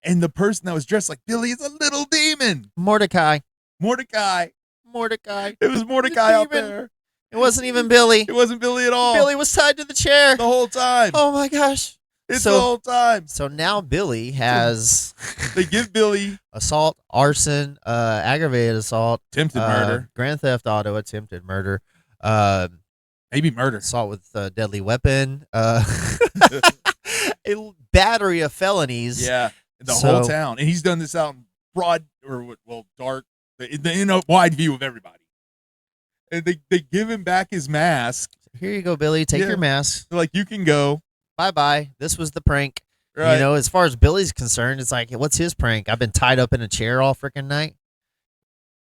C: and the person that was dressed like Billy is a little demon.
B: Mordecai.
C: Mordecai.
B: It
C: It was Mordecai out
B: demon.
C: there.
B: It wasn't even Billy.
C: It wasn't Billy at all.
B: Billy was tied to the chair.
C: The whole time.
B: Oh my gosh.
C: It's
B: so-
C: the whole time.
B: So now Billy has
C: They give Billy
B: assault, arson, aggravated assault,
C: attempted murder,
B: grand theft auto, attempted murder,
C: maybe murder.
B: assault with a deadly weapon, a battery of felonies.
C: Yeah, the
B: So-
C: whole town, and he's done this out in broad or dark, in a wide view of everybody. And they give him back his mask.
B: Here you go, Billy. Take
C: Yeah.
B: your mask.
C: They're like, you can go.
B: Bye bye. This was the prank.
C: Right.
B: You know, as far as Billy's concerned, it's like, what's his prank? I've been tied up in a chair all freaking night.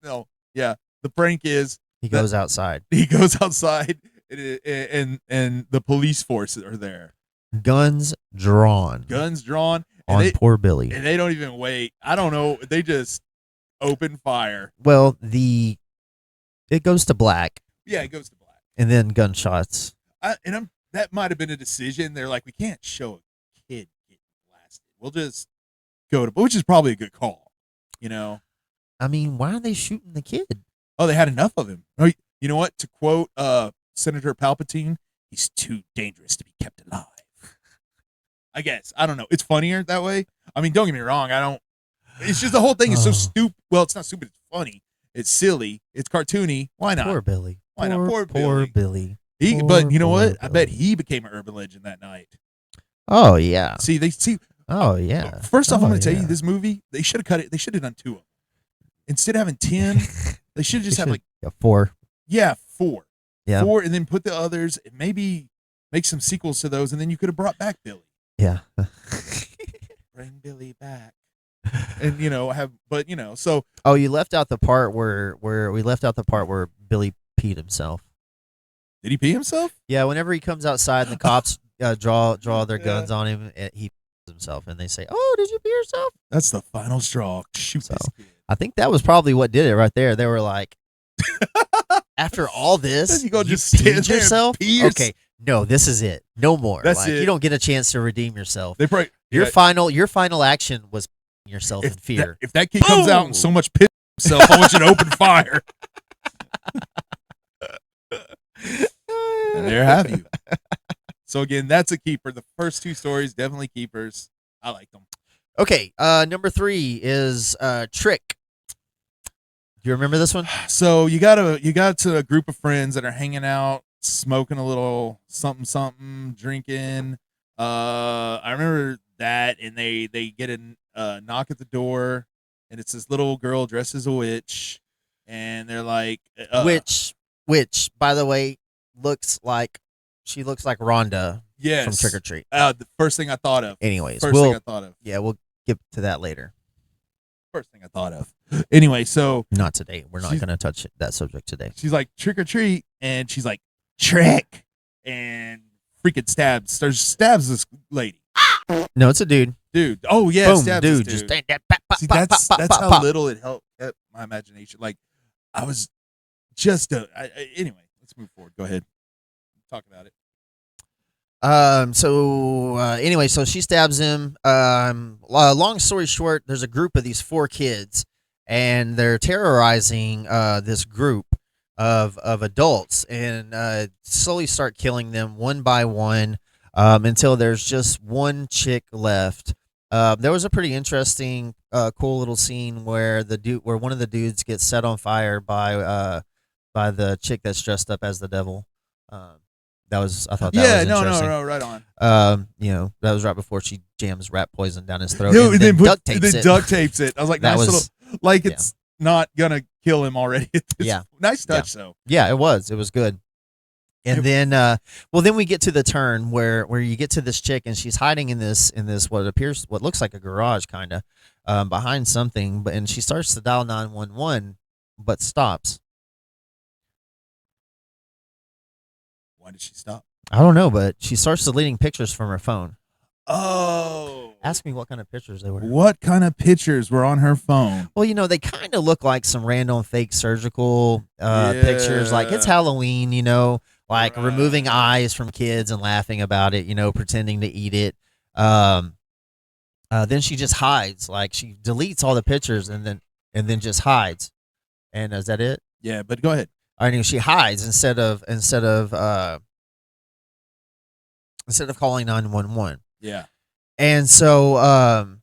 C: No. Yeah. The prank is
B: He goes outside.
C: he goes outside, and the police force are there,
B: Guns drawn
C: guns drawn,
B: on poor Billy.
C: and they don't even wait. I don't know. They just open fire.
B: Well, it goes to black,
C: Yeah, it goes to black.
B: and then gunshots.
C: That might have been a decision. They're like, we can't show a kid getting blasted. We'll just go to, which is probably a good call. You know?
B: I mean, why are they shooting the kid?
C: Oh, they had enough of him. Oh, you know what? To quote Senator Palpatine, he's too dangerous to be kept alive. I guess. I don't know. It's funnier that way. I mean, don't get me wrong. It's just the whole thing is so
B: Oh.
C: stupid. Well, it's not stupid. It's funny. It's silly. It's cartoony. Why not?
B: Poor Billy.
C: Why not? Poor
B: Poor
C: Billy.
B: Billy.
C: But you know
B: poor
C: what? I bet
B: Billy.
C: he became an urban legend that night.
B: Oh yeah.
C: See.
B: Oh yeah.
C: First off, I'm
B: Oh,
C: going to tell
B: yeah.
C: you, this movie, they should have cut it. They should have done 2 of them. Instead of having 10, they should have just had like,
B: yeah, 4.
C: 4.
B: Yeah.
C: 4, and then put the others, and maybe make some sequels to those, and then you could have brought back Billy.
B: Yeah.
C: Bring Billy back. And, so.
B: Oh, you left out the part where Billy peed himself.
C: Did he pee himself?
B: Yeah, whenever he comes outside and the cops draw their guns on him, he pees himself, and they say, "Oh, did you pee yourself?"
C: That's the final straw. Shoot
B: So,
C: this kid.
B: I think that was probably what did it right there. They were like, after all this,
C: You go
B: you
C: just stand
B: peed
C: there and
B: yourself?
C: pee yourself?
B: Okay, no, this is it. No more.
C: That's
B: Like,
C: it.
B: You don't get a chance to redeem yourself.
C: They probably.
B: Your final action was peeing yourself in fear.
C: If that kid comes out
B: Boom!
C: and so much piss himself, I want you to open fire. And there have you. So again, that's a keeper. The first 2 stories definitely keepers. I like them.
B: Okay, number 3 is Trick. Do you remember this one?
C: So you got to a group of friends that are hanging out, smoking a little something, drinking. I remember that, and they get a knock at the door, and it's this little girl dressed as a witch, and they're like,
B: Which, by the way, looks like Rhonda
C: yes,
B: from Trick or Treat.
C: The first thing I thought of.
B: Anyways,
C: First thing I thought of.
B: we'll get to that later.
C: First thing I thought of. Anyway, so
B: Not today. We're not
C: She's-
B: going to touch that subject today.
C: she's like, trick or treat, and she's like, trick, and freaking stabs this lady.
B: No, it's a dude.
C: Dude. Oh yeah,
B: Boom,
C: stabs this
B: dude.
C: dude.
B: Just bang that. Pop, pop,
C: See,
B: pop,
C: that's
B: pop, pop,
C: how
B: pop.
C: little it helped kept my imagination. Like, I was just anyway. Let's move forward. Go ahead. Talk about it.
B: Anyway, so she stabs him. Long story short, there's a group of these 4 kids, and they're terrorizing this group of adults, and slowly start killing them one by one, until there's just one chick left. There was a pretty interesting, cool little scene where one of the dudes gets set on fire by the chick that's dressed up as the devil. I thought that was interesting.
C: no, right on.
B: That was right before she jams rat poison down his throat,
C: Dude,
B: and then duct tapes
C: then
B: it.
C: duct tapes it. I was like,
B: That
C: nice
B: was-
C: little, like it's not gonna kill him already.
B: Yeah.
C: Nice touch though.
B: Yeah, it was good. And then, then we get to the turn where you get to this chick, and she's hiding in this what looks like a garage, kind of, behind something. And she starts to dial 911, but stops.
C: Why did she stop?
B: I don't know, but she starts deleting pictures from her phone.
C: Oh.
B: Ask me what kind of pictures they were.
C: What kind of pictures were on her phone?
B: Well, they kind of look like some random fake surgical pictures. Like it's
C: Yeah.
B: Halloween, like
C: Right.
B: removing eyes from kids and laughing about it, pretending to eat it. Then she just hides, like she deletes all the pictures and then just hides. And is that it?
C: Yeah, but go ahead.
B: I mean, she hides instead of calling 911.
C: Yeah.
B: And so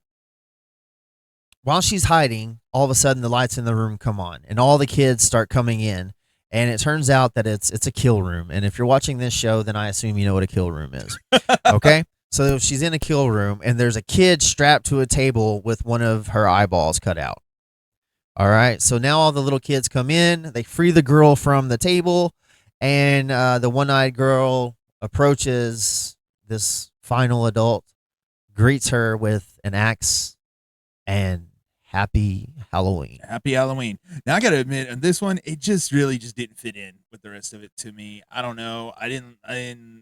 B: while she's hiding, all of a sudden the lights in the room come on, and all the kids start coming in. And it turns out that it's a kill room. And if you're watching this show, then I assume you know what a kill room is. Okay? So she's in a kill room, and there's a kid strapped to a table with one of her eyeballs cut out. All right? So now all the little kids come in. They free the girl from the table, and the one-eyed girl approaches this final adult, greets her with an axe, and happy Halloween.
C: Happy Halloween. Now I gotta admit, on this one, it just really just didn't fit in with the rest of it to me. I don't know. I didn't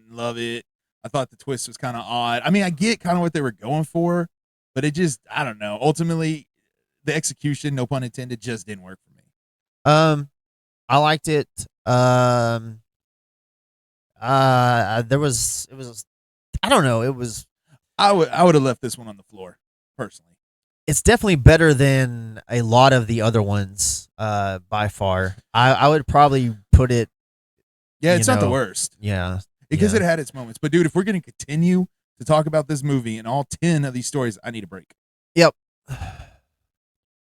C: love it. I thought the twist was kind of odd. I mean, I get kind of what they were going for, but it just, I don't know. Ultimately, the execution, no pun intended, just didn't work for me.
B: I liked it. It was I don't know. It was.
C: I would have left this one on the floor, personally.
B: It's definitely better than a lot of the other ones, by far. I would probably put it.
C: Yeah, it's not the worst.
B: Yeah,
C: because
B: yeah.
C: it had its moments. But dude, if we're gonna continue to talk about this movie and all 10 of these stories, I need a break.
B: Yep.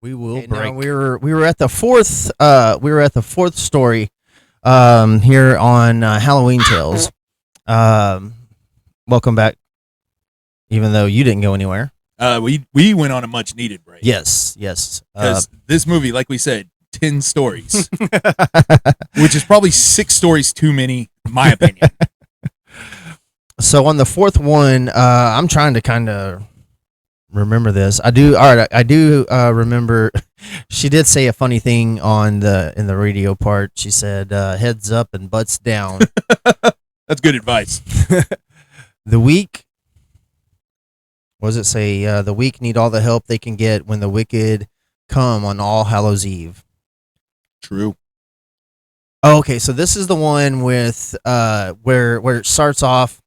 B: We will break.
D: Now we were at the fourth story here on Halloween Tales. Welcome back. Even though you didn't go anywhere.
C: We went on a much needed break.
B: Yes.
C: Because this movie, like we said, 10 stories, which is probably 6 stories too many, in my opinion.
D: So on the fourth one, I'm trying to kind of remember this. I do. All right, I do remember. She did say a funny thing in the radio part. She said, "Heads up and butts down."
C: That's good advice.
D: The weak. What does it say? The weak need all the help they can get when the wicked come on All Hallows Eve.
C: True.
D: Oh, okay, so this is the one with where it starts off,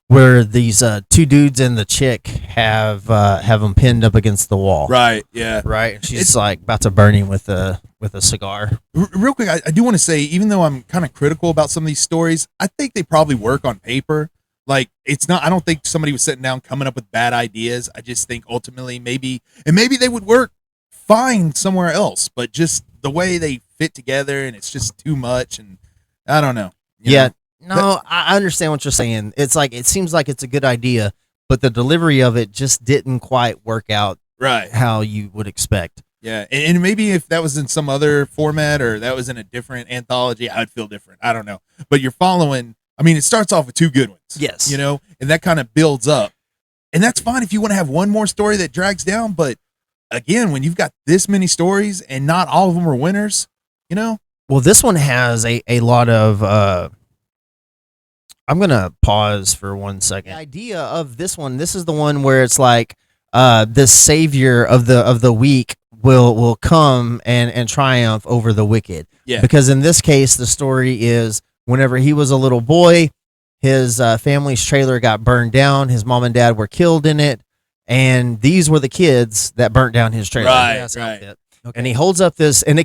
D: where these two dudes and the chick have them pinned up against the wall.
C: Right. Yeah.
D: Right. And she's like about to burn him with a cigar.
C: Real quick, I do want to say, even though I'm kind of critical about some of these stories, I think they probably work on paper. Like, it's not, I don't think somebody was sitting down coming up with bad ideas. I just think ultimately maybe they would work fine somewhere else, but just the way they fit together, and it's just too much, and I don't know.
D: Yeah. No, I understand what you're saying. It's like, it seems like it's a good idea, but the delivery of it just didn't quite work out
C: right
D: how you would expect.
C: Yeah, and maybe if that was in some other format or that was in a different anthology, I'd feel different. I don't know. But you're following, I mean, it starts off with 2 good ones.
D: Yes.
C: And that kind of builds up. And that's fine if you want to have one more story that drags down. But again, when you've got this many stories and not all of them are winners,
D: Well, this one has a lot of. I'm gonna pause for 1 second. The idea of this one, this is the one where it's like this savior of the weak will come and triumph over the wicked.
C: Yeah.
D: Because in this case, the story is whenever he was a little boy, his family's trailer got burned down. His mom and dad were killed in it, and these were the kids that burnt down his trailer.
C: Right. Right.
D: Okay. And he holds up this, and you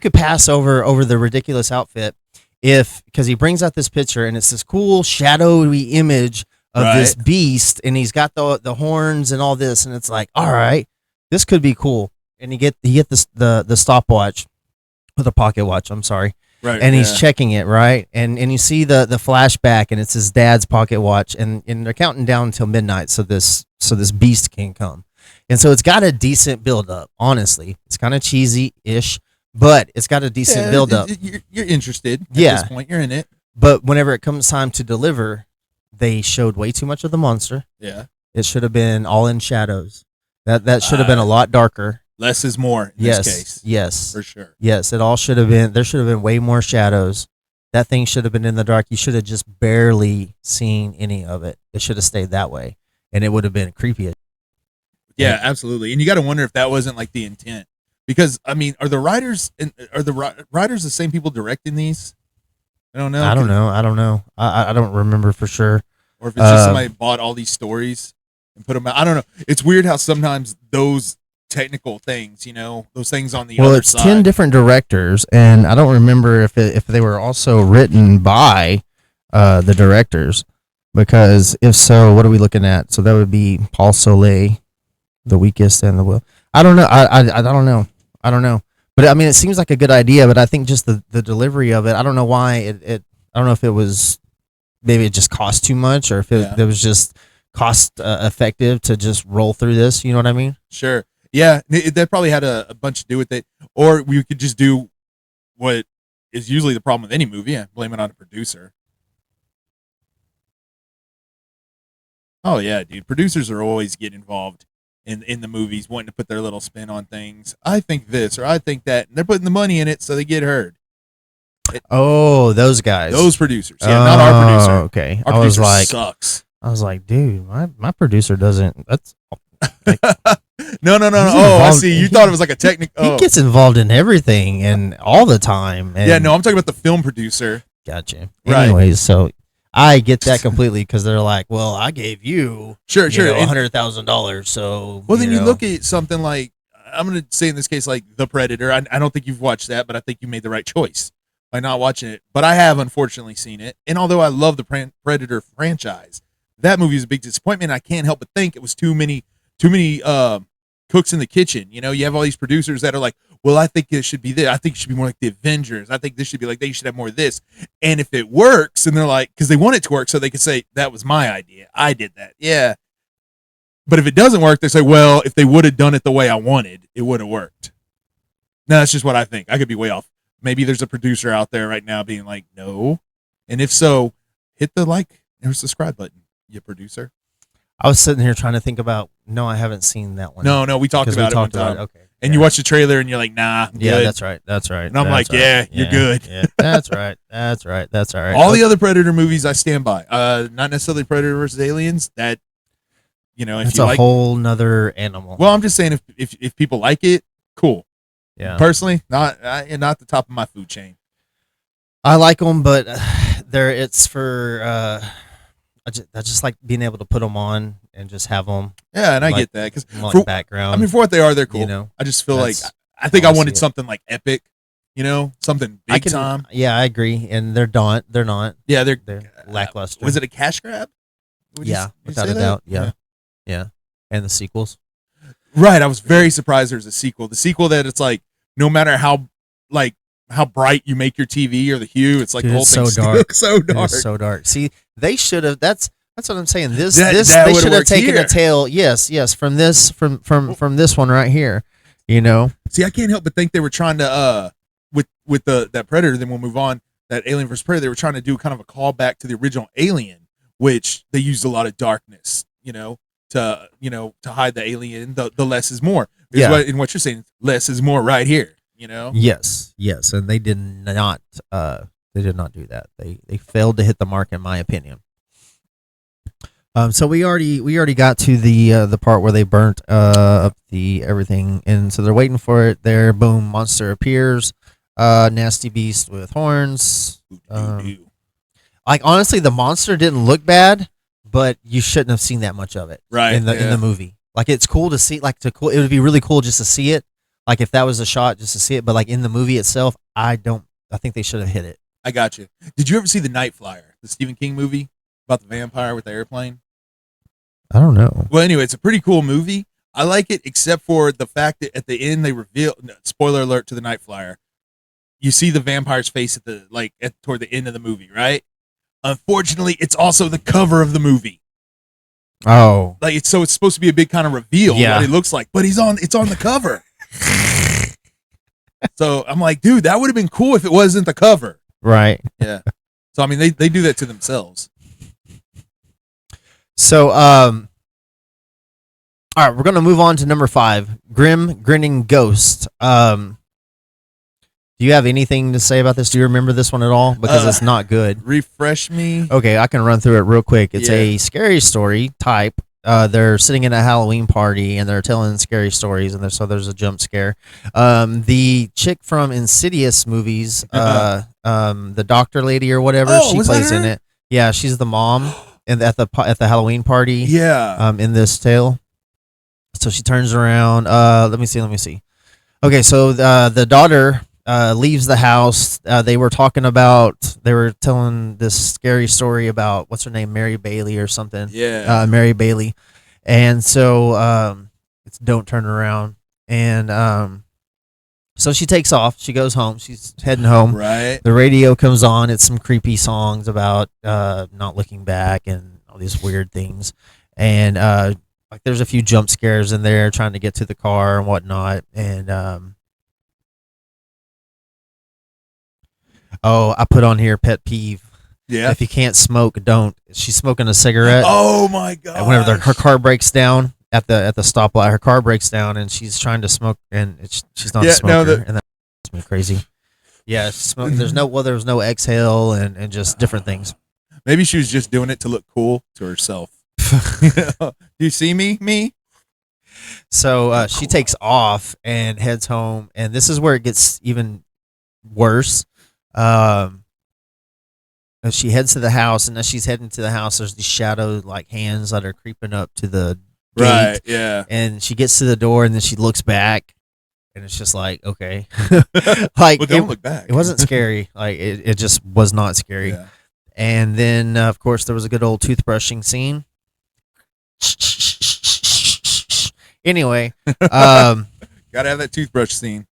D: could pass over the ridiculous outfit because he brings out this picture, and it's this cool shadowy image of this beast, and he's got the horns and all this, and it's like, all right, this could be cool. And you get the stopwatch, or the pocket watch. I'm sorry.
C: Right.
D: And he's checking it, right? And you see the flashback, and it's his dad's pocket watch, and they're counting down until midnight so this beast can come. And so it's got a decent build up, honestly. It's kind of cheesy-ish, but it's got a decent build up.
C: You're interested at
D: Yeah.
C: this point. You're in it.
D: But whenever it comes time to deliver, they showed way too much of the monster.
C: Yeah.
D: It should have been all in shadows. That should have been a lot darker.
C: Less is more in this case.
D: Yes.
C: For sure.
D: Yes, it all should have been. There should have been way more shadows. That thing should have been in the dark. You should have just barely seen any of it. It should have stayed that way, and it would have been creepy.
C: Yeah, absolutely. And you got to wonder if that wasn't like the intent, because I mean, are the writers the same people directing these? I don't know.
D: I don't know. I don't remember for sure.
C: or if it's just somebody bought all these stories and put them out. I don't know. It's weird how sometimes those technical things, those things on the
D: Well,
C: other
D: it's
C: side.
D: 10 different directors, and I don't remember if they were also written by the directors, because if so, what are we looking at? So that would be Paul Soleil, The Weakest and the Will. I don't know. I don't know. I don't know. But I mean, it seems like a good idea, but I think just the delivery of it, I don't know why it I don't know if it was, maybe it just cost too much, or if it was just cost effective to just roll through this. You know what I mean?
C: Sure. Yeah, that probably had a bunch to do with it. Or we could just do what is usually the problem with any movie, blame it on the producer. Oh, yeah, dude. Producers are always getting involved in the movies, wanting to put their little spin on things. I think this or I think that. And they're putting the money in it so they get heard.
D: Those guys.
C: Those producers. Yeah, not our producer.
D: Okay.
C: Our producer sucks.
D: I was like, dude, my producer doesn't. That's
C: No. Oh, I see. You thought it was like a technical.
D: He gets involved in everything and all the time. And
C: yeah, no, I'm talking about the film producer.
D: Gotcha.
C: Right.
D: Anyways, so I get that completely, because they're like, well, I gave you
C: sure
D: $100,000. So
C: well, then you look at something like, I'm going to say in this case, like The Predator. I don't think you've watched that, but I think you made the right choice by not watching it. But I have unfortunately seen it, and although I love the Predator franchise, that movie is a big disappointment. I can't help but think it was too many cooks in the kitchen. You have all these producers that are like, well, I think it should be this. I think it should be more like the Avengers. I think this should be like, they should have more of this. And if it works, and they're like, because they want it to work, so they can say, that was my idea. I did that. Yeah. But if it doesn't work, they say, well, if they would have done it the way I wanted, it would have worked. No, that's just what I think. I could be way off. Maybe there's a producer out there right now being like, no. And if so, hit the like or subscribe button, you producer.
D: I was sitting here trying to think about. No, I haven't seen that one.
C: No, we talked about it one time.
D: Okay.
C: And you watch the trailer and you're like, nah. I'm
D: Yeah,
C: good.
D: that's right.
C: And I'm like, yeah, you're good.
D: Yeah, that's right. That's right. That's all right.
C: All the other Predator movies I stand by. Not necessarily Predator versus Aliens. That, if
D: it's
C: you
D: a
C: like,
D: whole nother animal.
C: well, I'm just saying if people like it, cool.
D: Yeah.
C: Personally, not the top of my food chain.
D: I like them, but it's for. I just like being able to put them on and just have them.
C: Yeah, and I
D: like,
C: get that because
D: like background.
C: I mean, for what they are, they're cool. I just feel like I think I wanted something like epic. Something big time.
D: Yeah, I agree. And they're not.
C: Yeah,
D: They're lackluster.
C: Was it a cash grab?
D: Without a doubt. Yeah. And the sequels.
C: Right. I was very surprised there's a sequel. The sequel that it's like, no matter how bright you make your TV or the hue, it's like,
D: dude,
C: the whole thing
D: so dark.
C: so dark.
D: It's so dark. See, they should have. That's what I'm saying. They
C: that
D: should have taken
C: here.
D: a tail. Yes, from this one right here.
C: See, I can't help but think they were trying to with that Predator. Then we'll move on. That Alien vs Predator. They were trying to do kind of a callback to the original Alien, which they used a lot of darkness. To hide the alien. The less is more. In what you're saying, less is more right here.
D: Yes, and they did not. They did not do that. They failed to hit the mark, in my opinion. So we already got to the part where they burnt up the everything, and so they're waiting for it. There, boom, monster appears. Nasty beast with horns. Like, honestly, the monster didn't look bad, but you shouldn't have seen that much of it, in the movie. Like, it's cool to see. It would be really cool just to see it. Like, if that was a shot, just to see it. But like in the movie itself, I think they should have hit it.
C: I got you. Did you ever see The Night Flyer, the Stephen King movie about the vampire with the airplane?
D: I don't know.
C: Well, anyway, it's a pretty cool movie. I like it, except for the fact that at the end they reveal. Spoiler alert to The Night Flyer. You see the vampire's face toward the end of the movie, right? Unfortunately, it's also the cover of the movie.
D: Oh,
C: it's supposed to be a big kind of reveal what it looks like, but it's on the cover. So I'm like, dude, that would have been cool if it wasn't the cover.
D: Right.
C: Yeah. So I mean, they do that to themselves.
D: So all right, we're gonna move on to number 5, Grim Grinning Ghost. Do you have anything to say about this? Do you remember this one at all? Because it's not good.
C: Refresh me.
D: Okay, I can run through it real quick. It's a scary story type. They're sitting in a Halloween party and they're telling scary stories, and so there's a jump scare. The chick from Insidious movies, the doctor lady or whatever, she plays in it. Yeah, she's the mom.
B: and at the Halloween party.
C: Yeah.
B: In this tale. So she turns around. Let me see. Okay, so the daughter leaves the house. They were telling this scary story about what's her name, Mary Bailey or something.
C: Yeah.
B: Mary Bailey, and so it's Don't Turn Around, and so she takes off. She goes home. She's heading home.
C: Right.
B: The radio comes on. It's some creepy songs about not looking back and all these weird things, and like there's a few jump scares in there trying to get to the car and whatnot, and I put on here pet peeve.
C: Yeah.
B: If you can't smoke, don't. She's smoking a cigarette.
C: Oh my god.
B: And whenever her car breaks down at the stoplight, her car breaks down and she's trying to smoke, and she's not a smoker, and that makes me crazy. Yeah, there was no exhale and just different things.
C: Maybe she was just doing it to look cool to herself. Do you see me?
B: So she takes off and heads home, and this is where it gets even worse. As she heads to the house, and as she's heading to the house, there's these shadow like hands that are creeping up to the gate.
C: Right. Yeah.
B: And she gets to the door, and then she looks back, and it's just like, okay, like
C: Well, don't look back.
B: It wasn't scary. Like it just was not scary.
C: Yeah.
B: And then of course there was a good old toothbrushing scene. Anyway,
C: Gotta have that toothbrush scene.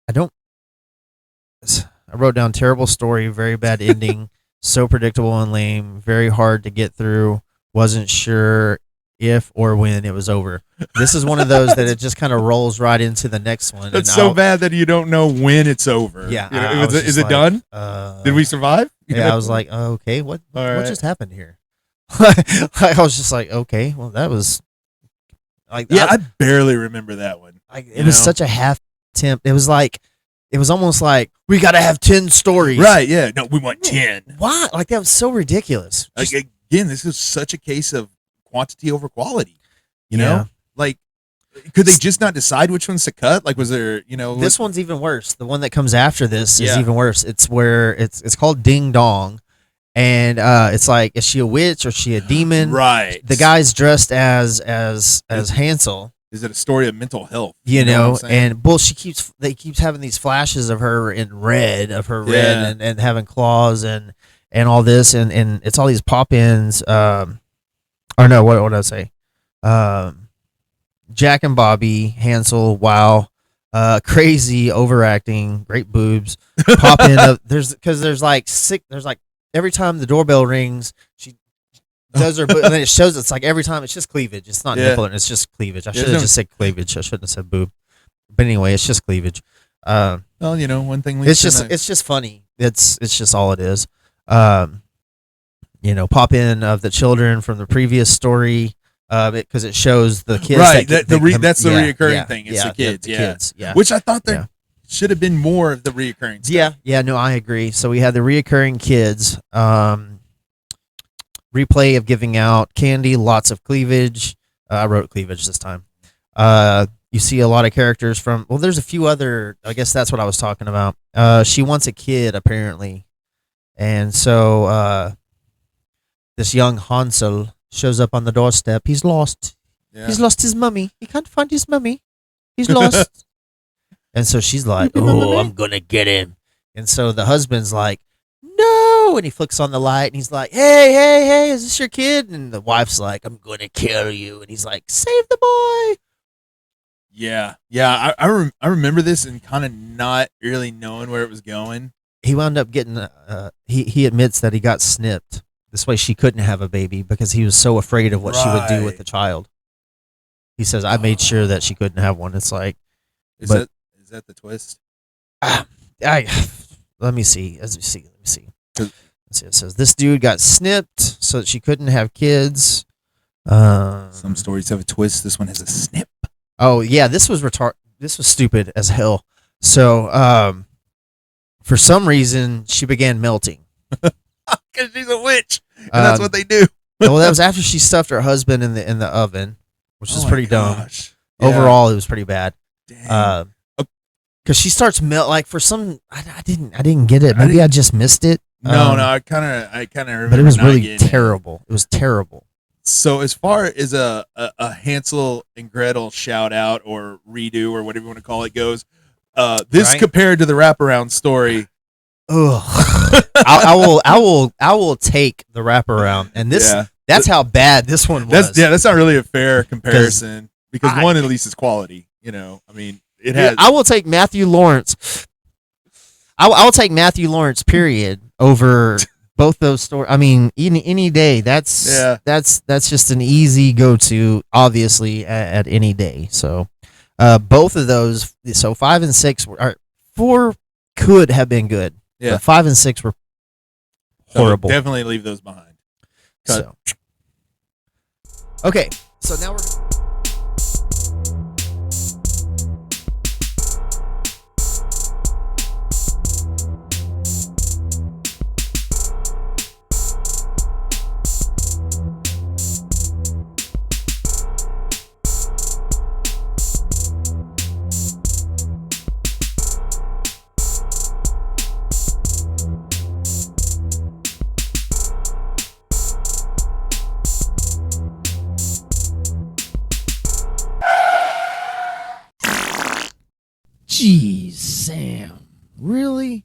B: I wrote down terrible story, very bad ending, so predictable and lame, very hard to get through. Wasn't sure if or when it was over. This is one of those that it just kind of rolls right into the next one.
C: That's so bad that you don't know when it's over.
B: Yeah.
C: You know, is it done? Did we survive?
B: Yeah, I was like, okay, what
C: right.
B: just happened here? I was just like, okay, well, that was like,
C: Yeah, I barely remember that one.
B: it was such a half attempt. It was almost like we got to have 10 stories.
C: Right, yeah. No, we want 10.
B: Why? Like that was so ridiculous.
C: Like, again, this is such a case of quantity over quality. You know?
B: Yeah.
C: Like, could they just not decide which ones to cut? Like, was there,
B: This one's even worse. The one that comes after this is
C: Yeah.
B: even worse. It's where it's called Ding Dong, and it's like, is she a witch or is she a demon?
C: Right.
B: The guy's dressed as Hansel.
C: Is it a story of mental health?
B: You know,
C: what I'm saying?
B: and they keeps having these flashes of her in red,
C: Yeah.
B: and having claws and all this, and it's all these pop-ins. Or no, what did I say? Jack and Bobby, Hansel, wow, crazy overacting, great boobs, pop in. There's like every time the doorbell rings, she does her, and then it shows it's like every time it's just cleavage. It's not nipple, and it's just cleavage. I should have just said cleavage. I shouldn't have said boob. But anyway, it's just cleavage.
C: Well, one thing leads
B: It's just funny. It's just all it is. Pop in of the children from the previous story, because it shows the kids.
C: Right. That's the reoccurring thing. It's the kids.
B: Kids. Yeah.
C: Which I thought there should have been more of the reoccurring stuff.
B: Yeah. Yeah. No, I agree. So we had the reoccurring kids. Replay of giving out candy, lots of cleavage. I wrote cleavage this time. You see a lot of characters from. Well, there's a few other. I guess that's what I was talking about. She wants a kid apparently, and so this young Hansel shows up on the doorstep. He's lost.
C: Yeah.
B: He's lost his mummy. He can't find his mummy. He's lost. And so she's like, "Oh, I'm gonna get him." And so the husband's like, "No!" And he flicks on the light, and he's like, "Hey, is this your kid?" And the wife's like, "I'm gonna kill you." And he's like, "Save the boy."
C: Yeah. I remember this and kind of not really knowing where it was going.
B: He wound up getting. He admits that he got snipped. This way, she couldn't have a baby because he was so afraid of what she would do with the child. He says, "I made sure that she couldn't have one." It's like,
C: is that the twist?
B: Let me see. Let me see. It says this dude got snipped so that she couldn't have kids.
C: Some stories have a twist. This one has a snip.
B: Oh yeah, this was This was stupid as hell. So, for some reason, she began melting.
C: Because she's a witch, and that's what they do.
B: Well, that was after she stuffed her husband in the oven, which is pretty dumb.
C: Yeah.
B: Overall, it was pretty bad.
C: Dang.
B: Because she starts melt like for some I didn't get it. Maybe I just missed it.
C: No, I kind of remember.
B: But it was
C: not
B: really
C: getting it.
B: terrible. It was terrible.
C: So as far as a Hansel and Gretel shout out or redo or whatever you want to call it goes, this
B: Right.
C: compared to the wraparound story,
B: Ugh. I will take the wraparound, and this
C: Yeah.
B: that's how bad this one was.
C: that's not really a fair comparison because
B: I-
C: one at least is quality. You know, I mean, it
B: Yeah,
C: has.
B: I will take Matthew Lawrence. I will take Matthew Lawrence. Period over both those stories. I mean, any day. That's just an easy go to. Obviously, at any day. So, both of those. So 5 and 6 were 4 could have been good.
C: Yeah.
B: But 5 and 6 were
C: So
B: horrible.
C: definitely leave those behind. Cut.
B: So. Okay, so now we're. Jeez, Sam. Really?